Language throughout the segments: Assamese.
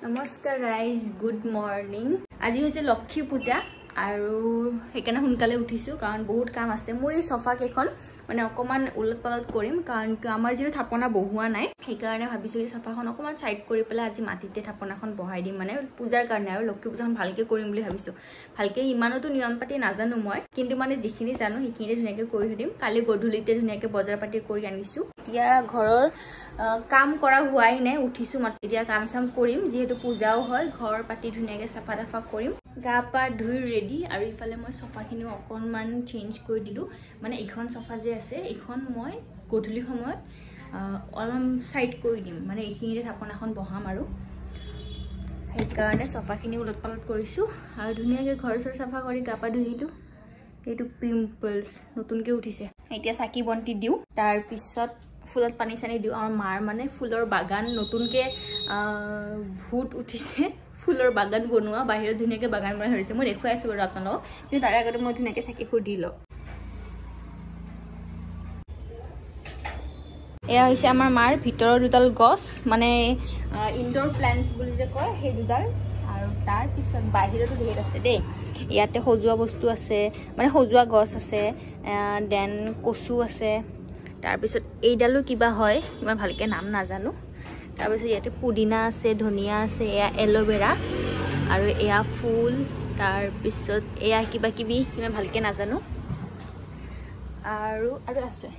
নমস্কাৰ গাইজ, গুড মৰ্নিং। আজি হৈছে লক্ষী পূজা আৰু সেইকাৰণে সোনকালে উঠিছো কাৰণ বহুত কাম আছে। মোৰ এই সোফা কেইখন মানে অকমান উলট পালট কৰিম কাৰণ আমাৰ যিটো থাপনা বহোৱা নাই, সেইকাৰণে ভাবিছো এই সোফাখন অকমান সাইড কৰি পেলাই আজি মাটিতে থাপনাখন বহাই দিম, মানে পূজাৰ কাৰণে আৰু লক্ষী পূজাখন ভালকে কৰিম বুলি ভাবিছো। ভালকে ইমানতো নিয়ম পাতি নাজানো মই, কিন্তু মানে যিখিনি জানো সেইখিনি ধুনীয়াকে কৰি থৈ দিম। কালি গধূলিতে ধুনীয়াকে বজাৰ পাতি কৰি আনিছো। এতিয়া ঘৰৰ কাম কৰা হোৱাই নাই, উঠিছো মাত্ৰ। এতিয়া কাম চাম কৰিম, যিহেতু পূজাও হয়। ঘৰ পাতি ধুনীয়াকে চাফা তাফা কৰিম, গা পা ধুই ৰেডি। আৰু ইফালে মই সোফাখিনিও অকণমান চেঞ্জ কৰি দিলোঁ। মানে এইখন সোফা যে আছে, এইখন মই গধূলি সময়ত অলপমান সাইড কৰি দিম, মানে এইখিনিতে থাপনাখন বহাম আৰু সেইকাৰণে সোফাখিনি উলট পালট কৰিছোঁ। আৰু ধুনীয়াকৈ ঘৰ চৰ চাফা কৰি গা পা ধুই দিলোঁ। এইটো পিম্পলছ নতুনকৈ উঠিছে। এতিয়া চাকি বন্তি দিওঁ, তাৰপিছত ফুলত পানী চানি দিওঁ। আৰু মাৰ মানে ফুলৰ বাগান নতুনকৈ ভূত উঠিছে, ফুলৰ বাগান বনোৱা। বাহিৰত ধুনীয়াকৈ বাগান বনাই ধৰিছে, মই দেখুৱাই আছোঁ বাৰু আপোনালোকক, কিন্তু তাৰে আগতে মই ধুনীয়াকৈ চাকিবোৰ দি লওঁ। এয়া হৈছে আমাৰ মাৰ ভিতৰৰ দুডাল গছ, মানে ইনডোৰ প্লেণ্টছ বুলি যে কয়, সেই দুডাল। আৰু তাৰপিছত বাহিৰতো ধেৰ আছে দেই। ইয়াতে সজোৱা বস্তু আছে, মানে সজোৱা গছ আছে, দেন কচু আছে। তাৰপিছত এইডালো কিবা হয়, ইমান ভালকৈ নাম নাজানো। তাৰপিছত ইয়াতে পুদিনা আছে, ধনিয়া আছে, এয়া এল'ভেৰা, আৰু এয়া ফুল। তাৰপিছত এয়া কিবা কিবি ইমান ভালকৈ নাজানো, আৰু আছে।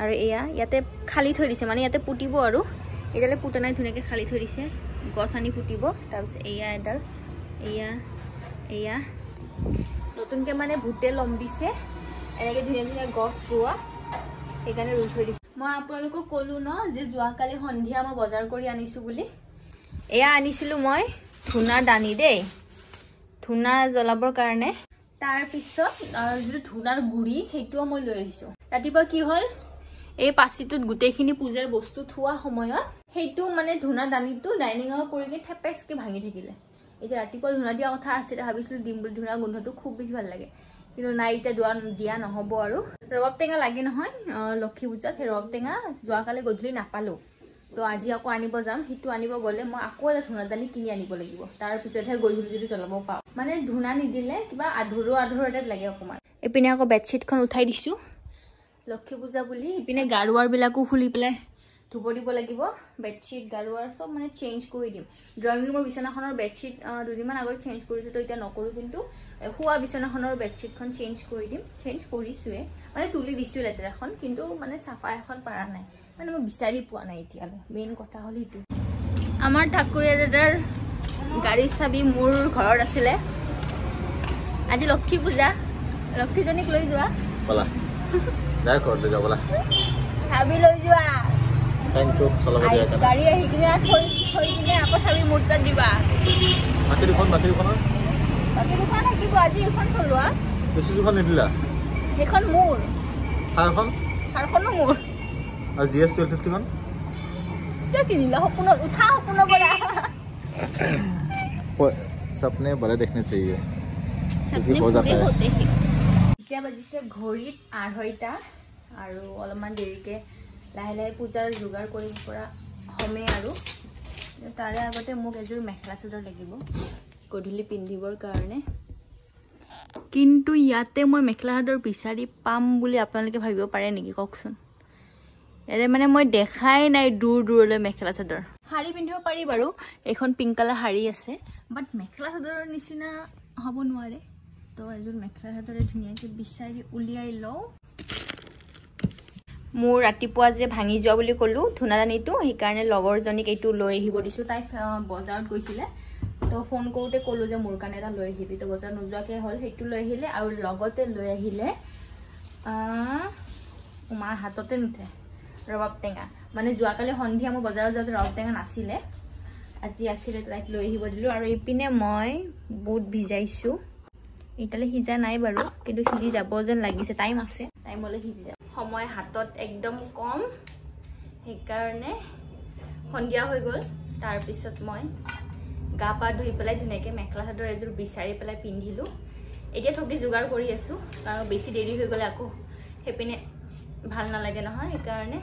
আৰু এয়া ইয়াতে খালি থৈ দিছে, মানে ইয়াতে পুতিব। আৰু এইডালে পুতা নাই, ধুনীয়াকৈ খালি থৈ দিছে, গছ আনি পুতিব। তাৰপিছত এয়া এডাল, এয়া নতুনকৈ মানে ভূতে লম্বিছে, এনেকৈ ধুনীয়া ধুনীয়া গছ ৰোৱা, সেইকাৰণে ৰুই থৈ দিছে। মই আপোনালোকক ক'লো ন যে যোৱাকালি সন্ধিয়া মই বজাৰ কৰি আনিছোঁ বুলি। এয়া আনিছিলোঁ মই ধূনা দানি দেই, ধূনা জ্বলাবৰ কাৰণে। তাৰপিছত যিটো ধূনাৰ গুড়ি, সেইটোও মই লৈ আহিছোঁ। ৰাতিপুৱা কি হ'ল, এই পাচিটোত গোটেইখিনি পূজাৰ বস্তু থোৱা সময়ত সেইটো মানে ধূনা দানিটো ডাইনিঙত পৰি কিনে থেপেচকৈ ভাঙি থাকিলে। এতিয়া ৰাতিপুৱা ধূনা দিয়া কথা আছিলে, ভাবিছিলোঁ দিম বুলি। ধূনা গোন্ধটো খুব বেছি ভাল লাগে, কিন্তু নাই, এতিয়া দিয়া নহ'ব। আৰু ৰবাব টেঙা লাগে নহয় লক্ষী পূজাত, সেই ৰবাব টেঙা যোৱাকালি গধূলি নাপালোঁ, তো আজি আকৌ আনিব যাম। সেইটো আনিব গ'লে মই আকৌ এটা ধূনা দানি কিনি আনিব লাগিব, তাৰপিছতহে গধূলি যদি জ্বলাব পাওঁ। মানে ধূনা নিদিলে কিবা আধৰুৱা টাইপ লাগে অকণমান। এইপিনে আকৌ বেডশ্বীটখন উঠাই দিছোঁ লক্ষী পূজা বুলি। ইপিনে গাৰুৱাৰবিলাকো খুলি পেলাই ধুব দিব লাগিব। বেডশ্বীট গাৰুৱাৰ চব মানে চেঞ্জ কৰি দিম। ড্ৰয়িং ৰুমৰ বিচনাখনৰ বেডশ্বীট দুদিনমান আগত চেঞ্জ কৰিছোঁ, তো এতিয়া নকৰোঁ। কিন্তু শোৱা বিচনাখনৰ বেডশ্বীটখন চেঞ্জ কৰি দিম। চেঞ্জ কৰিছোঁৱে, মানে তুলি দিছোঁ লেতেৰাখন, কিন্তু মানে চাফা এখন পাৰা নাই, মানে মই বিচাৰি পোৱা নাই এতিয়ালৈ। মেইন কথা হ'ল সেইটো। আমাৰ ঠাকুৰীয়া দাদাৰ গাড়ীৰ চাবি মোৰ ঘৰত আছিলে। আজি লক্ষী পূজা, লক্ষীজনীক লৈ যোৱা, চাবি লৈ যোৱা। গাড়ী আহি কিনে থৈ কিনে আকৌ চাবি মোৰ তাত দিবা। বাকী দুখন থাকিব, আজি এখন চলোৱা। সেইখন মোৰ, থাৰখনো মোৰ। और जीएस 1250 कौन क्या किनिला सपना उठा सपना बड़ा सपने बड़े देखने चाहिए, सपने पूरे होते हैं। क्या बजिसे घड़ीत 2:30 আৰু অলপমান দেৰিকে লাহে লাহে পূজাৰ যোগাৰ কৰিব পৰা হমে। আৰু তাৰে আগতে মোক এযোৰ মেখেলা চাদৰ লাগিব গধূলি পিন্ধিবৰ কাৰণে। কিন্তু ইয়াতে মই মেখেলা চাদৰ বিচাৰি পাম বুলি আপোনালোকে ভাবিব পাৰে নেকি কওকচোন? ইয়াতে মানে মই দেখাই নাই দূৰ দূৰলৈ মেখেলা চাদৰ। শাড়ী পিন্ধিব পাৰি বাৰু, এখন পিংক কালাৰ শাড়ী আছে, বাট মেখেলা চাদৰৰ নিচিনা হ'ব নোৱাৰে। তো এযোৰ মেখেলা চাদৰে ধুনীয়াকৈ বিচাৰি উলিয়াই লওঁ। মোৰ ৰাতিপুৱা যে ভাঙি যোৱা বুলি ক'লোঁ ধূনাদানিটো, সেইকাৰণে লগৰজনীক এইটো লৈ আহিব দিছোঁ। তাই বজাৰত গৈছিলে, তো ফোন কৰোঁতে ক'লোঁ যে মোৰ কাৰণে এটা লৈ আহিবি। তো বজাৰত নোযোৱাকৈ হ'ল, সেইটো লৈ আহিলে। আৰু লগতে লৈ আহিলে মাৰ হাততে নুঠে ৰবাব টেঙা। মানে যোৱাকালি সন্ধিয়া মই বজাৰত যাওঁতে ৰবাব টেঙা নাছিলে, আজি আছিলে, তাইক লৈ আহিব দিলোঁ। আৰু এইপিনে মই বুট ভিজাইছোঁ। এতিয়ালৈ সিজা নাই বাৰু, কিন্তু সিজি যাব যেন লাগিছে, টাইম আছে, টাইমলৈ সিজি যাব। সময় হাতত একদম কম, সেইকাৰণে সন্ধিয়া হৈ গ'ল। তাৰপিছত মই গা পা ধুই পেলাই ধুনীয়াকৈ মেখেলা চাদৰ এযোৰ বিচাৰি পেলাই পিন্ধিলোঁ। এতিয়া থকি যোগাৰ কৰি আছোঁ, কাৰণ বেছি দেৰি হৈ গ'লে আকৌ সেইপিনে ভাল নালাগে নহয়, সেইকাৰণে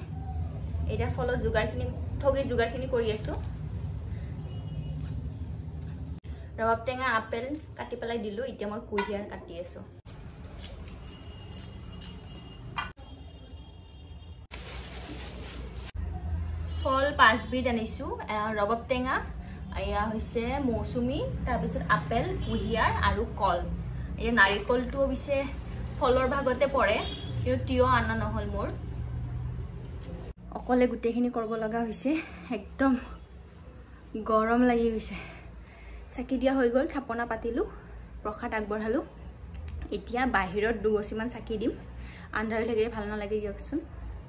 এতিয়া ফলত যোগাৰখিনি ঠগি যোগাৰখিনি কৰি আছোঁ। ৰবাব টেঙা আপেল কাটি পেলাই দিলোঁ এতিয়া মই কুঁহিয়াৰ কাটি আছোঁ ফল 5 বিধ আনিছোঁ ৰবাব টেঙা এয়া হৈছে মৌচুমী তাৰপিছত আপেল কুঁহিয়াৰ আৰু কল এই নাৰিকলটো অৱশ্যে ফলৰ ভাগতে পৰে কিন্তু তিয়হ আনা নহ'ল মোৰ অকলে গোটেইখিনি কৰিব লগা হৈছে একদম গৰম লাগি গৈছে চাকি দিয়া হৈ গ'ল থাপনা পাতিলোঁ প্ৰসাদ আগবঢ়ালোঁ এতিয়া বাহিৰত দুগছিমান চাকি দিম আন্ধাৰ লাগিলে ভাল নালাগে দিয়কচোন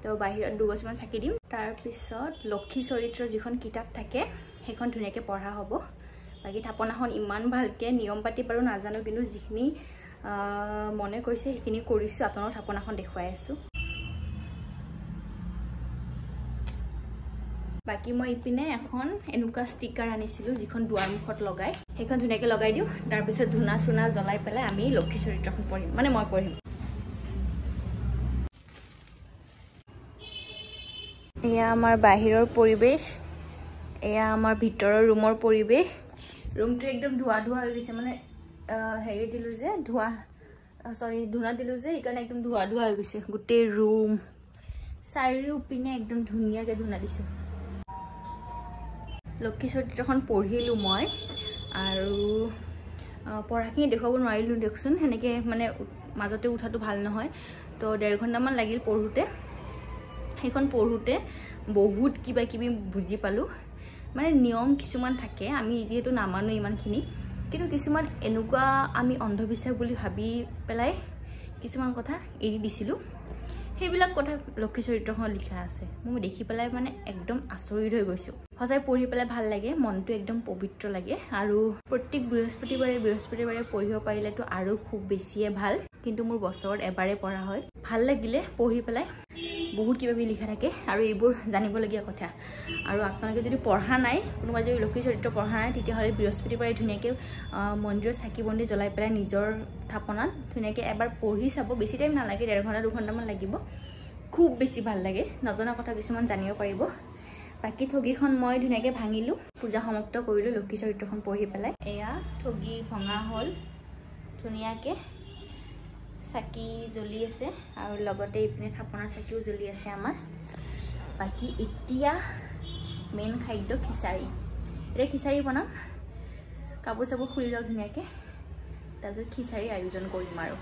তো বাহিৰত দুগছিমান চাকি দিম তাৰপিছত লক্ষী চৰিত্ৰ যিখন কিতাপ থাকে সেইখন ধুনীয়াকৈ পঢ়া হ'ব বাকী থাপনাখন ইমান ভালকৈ নিয়ম পাতি বাৰু নাজানো কিন্তু যিখিনি মনে কৈছে সেইখিনি কৰিছোঁ আপোনালোক থাপনাখন দেখুৱাই আছোঁ বাকি মই ইপিনে এখন এনেকুৱা ষ্টিকাৰ আনিছিলোঁ যিখন দুৱাৰমুখত লগাই সেইখন ধুনীয়াকৈ লগাই দিওঁ তাৰপিছত ধূনা চুনা জ্বলাই পেলাই আমি লক্ষী চৰিত্ৰখন পঢ়িম মানে মই পঢ়িম এয়া আমাৰ বাহিৰৰ পৰিৱেশ এয়া আমাৰ ভিতৰৰ ৰুমৰ পৰিৱেশ ৰুমটো একদম ধোৱা ধোৱা হৈ গৈছে মানে হেৰি দিলোঁ যে ধূনা দিলোঁ যে সেইকাৰণে একদম ধোৱা ধোৱা হৈ গৈছে গোটেই ৰুম চাৰিওপিনে একদম ধুনীয়াকৈ ধূনা দিছোঁ লক্ষী চৰিত্ৰখন পঢ়িলোঁ মই আৰু পঢ়াখিনি দেখুৱাব নোৱাৰিলোঁ দিয়কচোন সেনেকৈ মানে মাজতে উঠাটো ভাল নহয় তো 1.5 ঘণ্টামান লাগিল পঢ়োঁতে সেইখন পঢ়োঁতে বহুত কিবা কিবি বুজি পালোঁ মানে নিয়ম কিছুমান থাকে আমি যিহেতু নামানো ইমানখিনি কিন্তু কিছুমান এনেকুৱা আমি অন্ধবিশ্বাস বুলি ভাবি পেলাই কিছুমান কথা এৰি দিছিলোঁ সেইবিলাক কথা লক্ষী চৰিত্ৰখন লিখা আছে মই দেখি পেলাই মানে একদম আচৰিত হৈ গৈছোঁ সঁচাই পঢ়ি পেলাই ভাল লাগে মনটো একদম পবিত্ৰ লাগে আৰু প্ৰত্যেক বৃহস্পতিবাৰে পঢ়িব পাৰিলেতো আৰু খুব বেছিয়ে ভাল কিন্তু মোৰ বছৰত এবাৰে পঢ়া হয় ভাল লাগিলে পঢ়ি পেলাই বহুত কিবা কিবি লিখা থাকে আৰু এইবোৰ জানিবলগীয়া কথা আৰু আপোনালোকে যদি পঢ়া নাই কোনোবা যদি লক্ষী চৰিত্ৰ পঢ়া নাই তেতিয়াহ'লে বৃহস্পতিবাৰে ধুনীয়াকৈ মন্দিৰত চাকি বন্তি জ্বলাই পেলাই নিজৰ থাপনাত ধুনীয়াকৈ এবাৰ পঢ়ি চাব বেছি টাইম নালাগে 1.5 ঘণ্টা 2 ঘণ্টামান লাগিব খুব বেছি ভাল লাগে নজনা কথা কিছুমান জানিব পাৰিব বাকি ঠগীখন মই ধুনীয়াকৈ ভাঙিলোঁ পূজা সমাপ্ত কৰিলোঁ লক্ষী চৰিত্ৰখন পঢ়ি পেলাই এয়া ঠগী ভঙা হ'ল ধুনীয়াকৈ চাকি জ্বলি আছে আৰু লগতে ইপিনে থাপনা চাকিও জ্বলি আছে আমাৰ বাকি এতিয়া মেইন খাদ্য খিচাৰী এতিয়া খিচাৰী বনাম কাপোৰ চাপোৰ খুলি লওঁ ধুনীয়াকৈ তাৰপিছত খিচাৰী আয়োজন কৰিম আৰু